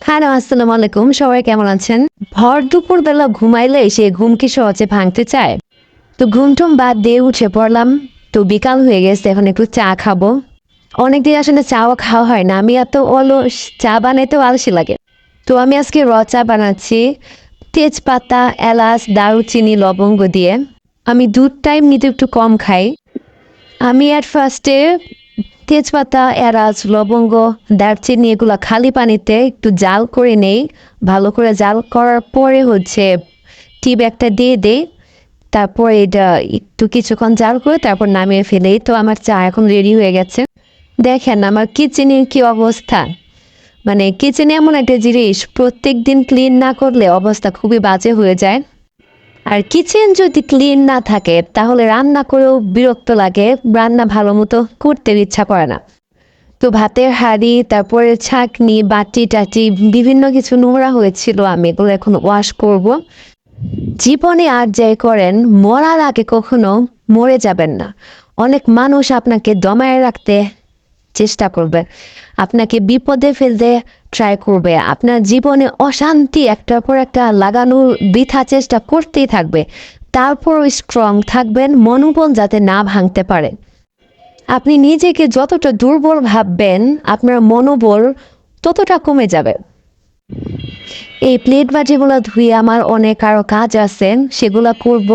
Hello, আসসালামু আলাইকুম। সবাই কেমন আছেন? ভর দুপুর বেলা ঘুমাইলে সে ঘুম কি সহজে ভাঙতে চায়? তো ঘুমটুম বাদ দিয়ে উঠে পড়লাম। তো বিকাল হয়ে গেছে, এখন একটু চা খাবো। অনেকদিন আসলে চাও খাওয়া হয় না, আমি এত অলস, চা বানাইতেও আলসি লাগে। তো আমি আজকে চা বানাচ্ছি তেজপাতা, এলাচ, দারুচিনি, লবঙ্গ দিয়ে। আমি দুধ টাইম নিতে একটু কম খাই। আমি অ্যাট ফার্স্টে তেজপাতা, এলাচ, লবঙ্গ, দারচিনি এগুলো খালি পানিতে একটু জাল করে নেই। ভালো করে জাল করার পরে টি ব্যাগটা দিয়ে দেই। তারপর এটা একটু কিছুক্ষণ জাল করে তারপর নামিয়ে ফেলেই। তো আমার চা এখন রেডি হয়ে গেছে। দেখেন আমার কিচেনের কি অবস্থা। মানে কিচেনে এমন একটা জিনিস, প্রত্যেক দিন ক্লিন না করলে অবস্থা খুবই বাজে হয়ে যায়। আর কিচেন যদি ক্লিন না থাকে তাহলে রান্না করেও বিরক্ত লাগে, রান্না ভালো মতো করতে ইচ্ছা করে না। তো ভাতের হাঁড়ি, তারপরে ছাঁকনি, বাটি টাটি বিভিন্ন কিছু নোংরা হয়েছিল, আমি এগুলো এখন ওয়াশ করব। জীবনে আর যাই করেন, মরার আগে কখনো মরে যাবেন না। অনেক মানুষ আপনাকে দমায় রাখতে চেষ্টা করবে, আপনাকে বিপদে ফেলতে ট্রাই করবে, আপনার জীবনে অশান্তি একটার পর একটা লাগানোর বৃথা চেষ্টা করতেই থাকবে। তারপর স্ট্রং থাকবেন, মনোবল যাতে না ভাঙতে পারে। আপনি নিজেকে যতটা দুর্বল ভাববেন আপনার মনোবল ততটা কমে যাবে। এই প্লেট বাটিগুলো ধুয়ে আমার অনেক আরও কাজ আছে, সেগুলো করব।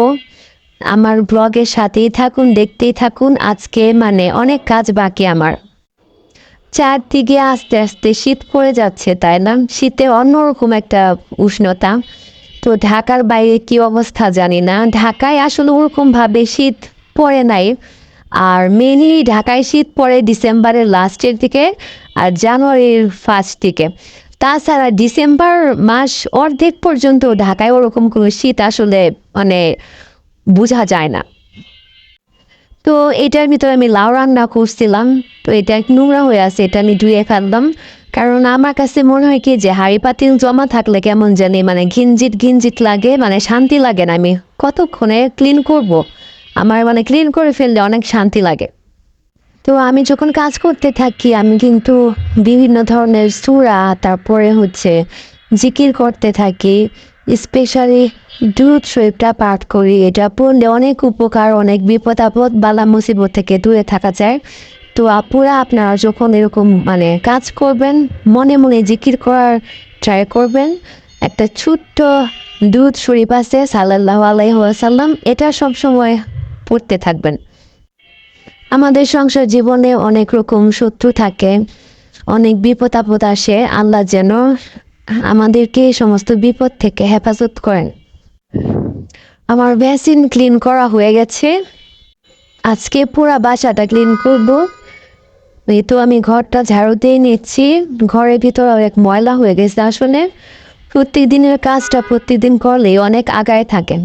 আমার ব্লগের সাথেই থাকুন, দেখতেই থাকুন। আজকে অনেক কাজ বাকি আমার। চারদিকে আস্তে আস্তে শীত পড়ে যাচ্ছে, তাই না? শীতে অন্যরকম একটা উষ্ণতা। তো ঢাকার বাইরে কি অবস্থা জানি না, ঢাকায় আসলে ওরকমভাবে শীত পড়ে নাই। আর মেনলি ঢাকায় শীত পড়ে ডিসেম্বরের লাস্টের দিকে আর জানুয়ারির ফার্স্ট দিকে। তাছাড়া ডিসেম্বর মাস অর্ধেক পর্যন্ত ঢাকায় ওরকম কোনো শীত আসলে মানে বোঝা যায় না। তো এটার ভিতরে আমি লাউ রান্না করছিলাম। তো এটা একটু নোংরা হয়ে আছে, এটা আমি ধুয়ে ফেললাম। কারণ আমার কাছে মনে হয় কি যে হাঁড়ি পাতিল জমা থাকলে কেমন জানি ঘিঞ্জিট ঘিঞ্জিট লাগে, শান্তি লাগে না। আমি কতক্ষণে ক্লিন করব, আমার ক্লিন করে ফেললে অনেক শান্তি লাগে। তো আমি যখন কাজ করতে থাকি আমি কিন্তু বিভিন্ন ধরনের সূরা, তারপরে জিকির করতে থাকি। স্পেশালি দুরূদ শরীফটা পাঠ করি, এটা পড়লে অনেক উপকার, অনেক বিপদ আপদ বালা মুসিবত থেকে দূরে থাকা যায়। তো আপুরা আপনারা যখন এরকম কাজ করবেন, মনে মনে জিকির করার ট্রাই করবেন। একটা ছোট্ট দুরূদ শরীফ আছে সাল্লাল্লাহু আলাইহি ওয়াসাল্লাম, এটা সবসময় পড়তে থাকবেন। আমাদের সংসার জীবনে অনেক রকম শত্রু থাকে, অনেক বিপদ আপদ আসে। আল্লাহ যেন আমাদেরকে এই সমস্ত বিপদ থেকে হেফাজত করেন। আমার বেসিন ক্লিন করা হয়ে গেছে, আজকে পুরা বাসাটা ক্লিন করব। এই তো আমি ঘরটা ঝাড়ু দিয়ে নিচ্ছি, ঘরের ভিতরে অনেক ময়লা হয়ে গেছে। আসলে প্রত্যেক দিনের কাজটা প্রত্যেকদিন করলে অনেক আগায় থাকেন।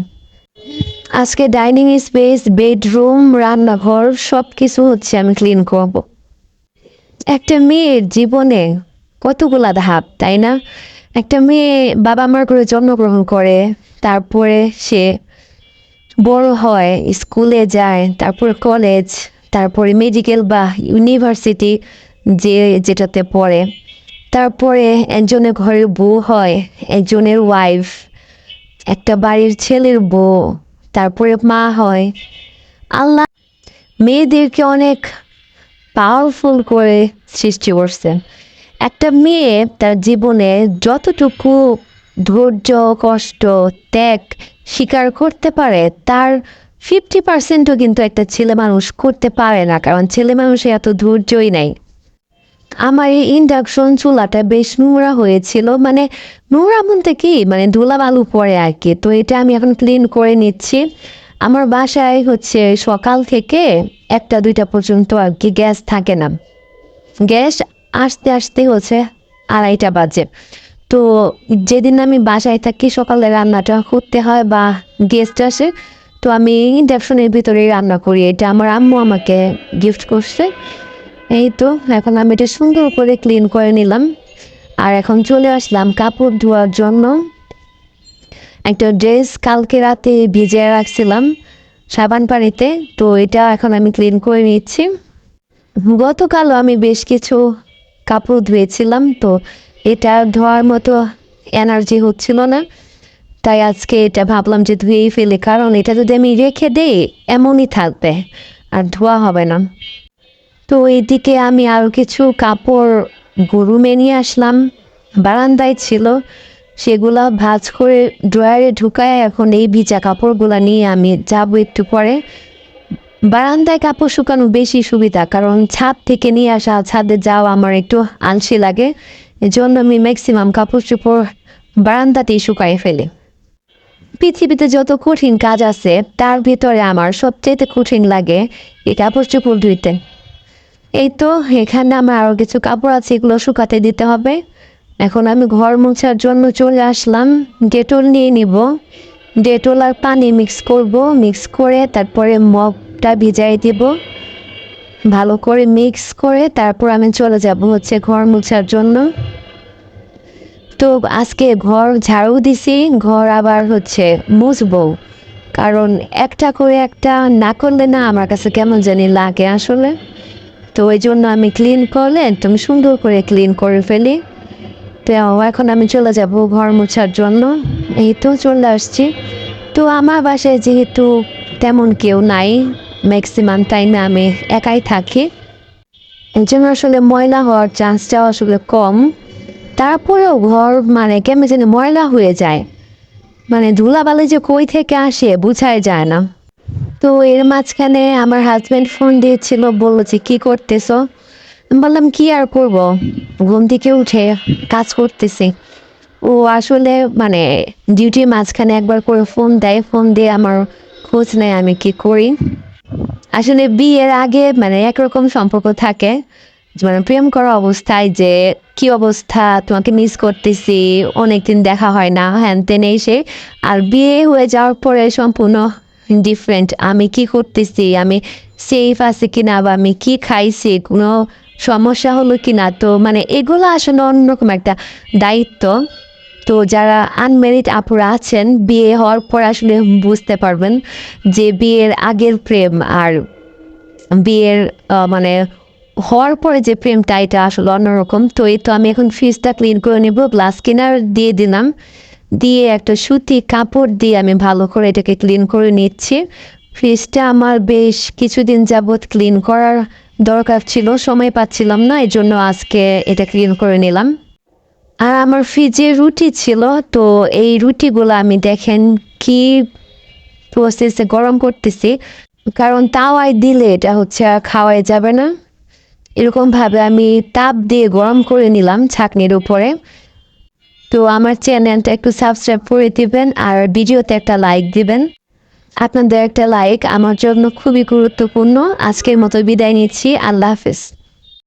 আজকে ডাইনিং স্পেস, বেডরুম, রান্নাঘর সব কিছু আমি ক্লিন করব। একটা মেয়ের জীবনে কতগুলা ধাপ, তাই না? একটা মেয়ে বাবা মার করে জন্মগ্রহণ করে, তারপরে সে বড় হয়, স্কুলে যায়, তারপরে কলেজ, তারপরে মেডিকেল বা ইউনিভার্সিটি যেটাতে পড়ে। তারপরে একজনের ঘরের বউ হয়, একজনের ওয়াইফ, একটা বাড়ির ছেলের বউ, তারপরে মা হয়। আল্লাহ মেয়েদেরকে অনেক পাওয়ারফুল করে সৃষ্টি করছেন। একটা মেয়ে তার জীবনে যতটুকু ধৈর্য, কষ্ট, ত্যাগ স্বীকার করতে পারে, তার 50%ও কিন্তু একটা ছেলে মানুষ করতে পারে না, কারণ ছেলে মানুষের এত ধৈর্যই নাই। আমার এই ইন্ডাকশন চুলাটা বেশ নোংরা হয়েছিল, নোংরা বলতে কি ধুলা বালু পড়ে আর কি। তো এটা আমি এখন ক্লিন করে নিচ্ছি। আমার বাসায় সকাল থেকে 1টা 2টা পর্যন্ত আর কি গ্যাস থাকে না, গ্যাস আসতে আসতে 2:30 বাজে। তো যেদিন আমি বাসায় থাকি সকালে রান্নাটা করতে হয় বা গেস্ট আসে, তো আমি ইন্ডাকশনের ভিতরেই রান্না করি। এটা আমার আম্মু আমাকে গিফট করছে। এই তো এখন আমি এটা সুন্দর করে ক্লিন করে নিলাম। আর এখন চলে আসলাম কাপড় ধোয়ার জন্য। একটা ড্রেস কালকে রাতে ভিজিয়ে রাখছিলাম, সাবান পানিতে। তো এটা এখন আমি ক্লিন করে নিচ্ছি। গতকালও আমি বেশ কিছু কাপড় ধুয়েছিলাম, তো এটা ধোয়ার মতো এনার্জি হচ্ছিল না, তাই আজকে এটা ভাবলাম যে ধুয়েই ফেলি, কারণ এটা যদি আমি রেখে দিই এমনই থাকবে আর ধোয়া হবে না। তো এদিকে আমি আরও কিছু কাপড় গরুমে নিয়ে আসলাম, বারান্দায় ছিল, সেগুলা ভাঁজ করে ড্রয়ারে ঢুকায় এখন এই ভিজা কাপড়গুলা নিয়ে আমি যাব একটু পরে। বারান্দায় কাপড় শুকানো বেশি সুবিধা, কারণ ছাদ থেকে নিয়ে আসা ছাদে যাওয়া আমার একটু আলসি লাগে, এজন্য আমি ম্যাক্সিমাম কাপড় চোপড় বারান্দাতেই শুকাই ফেলি। পৃথিবীতে যত কঠিন কাজ আছে তার ভিতরে আমার সবচেয়ে কঠিন লাগে এই কাপড় চোপড় ধুইতে। এই তো এখানে আমার আরও কিছু কাপড় আছে, এগুলো শুকাতে দিতে হবে। এখন আমি ঘর মোছার জন্য চলে আসলাম, ডেটল নিয়ে নিব, ডেটল আর পানি মিক্স করব, মিক্স করে তারপরে মগটা ভিজাই দিব, ভালো করে মিক্স করে তারপর আমি চলে যাব হচ্ছে ঘর মোছার জন্য। তো আজকে ঘর ঝাড়ু দিছি, ঘর আবার হচ্ছে মুছবো, কারণ একটা করে একটা না করলে না আমার কাছে কেমন জানি লাগে আসলে। তো ওই জন্য আমি ক্লিন করলে একদম সুন্দর করে ক্লিন করে ফেলি। তো এখন আমি চলে যাব ঘর মোছার জন্য। এই তো চলে আসছি। তো আমার বাসায় যেহেতু তেমন কেউ নাই, ম্যাক্সিমাম টাইমে আমি একাই থাকি, এই জন্য আসলে ময়লা হওয়ার চান্সটাও আসলে কম। তারপরেও ঘর মানে কেমন যেন ময়লা হয়ে যায়, মানে ধুলাবালি যে কই থেকে আসে বোঝাই যায় না। তো এর মাঝখানে আমার হাজব্যান্ড ফোন দিয়েছিল, বললো যে কী করতেছো। আমি বললাম কি আর করব, ঘুম থেকে উঠে কাজ করতেছি। ও আসলে মানে ডিউটির মাঝখানে একবার করে ফোন দেয়, ফোন দিয়ে আমার খোঁজ নেয় আমি কি করি। আসলে বিয়ের আগে মানে একরকম সম্পর্ক থাকে, মানে প্রেম করা অবস্থায় যে কি অবস্থা, তোমাকে মিস করতেছি, অনেকদিন দেখা হয় না, হ্যান তেন এসে। আর বিয়ে হয়ে যাওয়ার পরে সম্পূর্ণ ডিফারেন্ট, আমি কি করতেছি, আমি সেফ আছি কিনা, বা আমি কি খাইছি, কোনো সমস্যা হলো কিনা। তো মানে এগুলো আসলে অন্যরকম একটা দায়িত্ব। তো যারা আনম্যারিড আপুরা আছেন, বিয়ে হওয়ার পর আসলে বুঝতে পারবেন যে বিয়ের আগের প্রেম আর বিয়ের মানে হওয়ার পরে যে প্রেমটা, এটা আসলে অন্যরকম। তো এই তো আমি এখন ফ্রিজটা ক্লিন করে নেব, গ্লাস ক্লিনার দিয়ে দিলাম, দিয়ে একটা সুতি কাপড় দিয়ে আমি ভালো করে এটাকে ক্লিন করে নিচ্ছি। ফ্রিজটা আমার বেশ কিছুদিন যাবৎ ক্লিন করার দরকার ছিল, সময় পাচ্ছিলাম না, এই জন্য আজকে এটা ক্লিন করে নিলাম। আর আমার ফ্রিজে রুটি ছিল, তো এই রুটিগুলো আমি দেখেন কি প্রসেসে গরম করতেছি, কারণ তাওয়ায় দিলে এটা হচ্ছে আর খাওয়াই যাবে না। এরকমভাবে আমি তাপ দিয়ে গরম করে নিলাম ছাঁকনির উপরে। তো আমার চ্যানেলটা একটু সাবস্ক্রাইব করে দিবেন আর ভিডিওতে একটা লাইক দিবেন। আপনাদের একটা লাইক আমার জন্য খুবই গুরুত্বপূর্ণ। আজকের মতো বিদায় নিচ্ছি, আল্লাহ হাফেজ।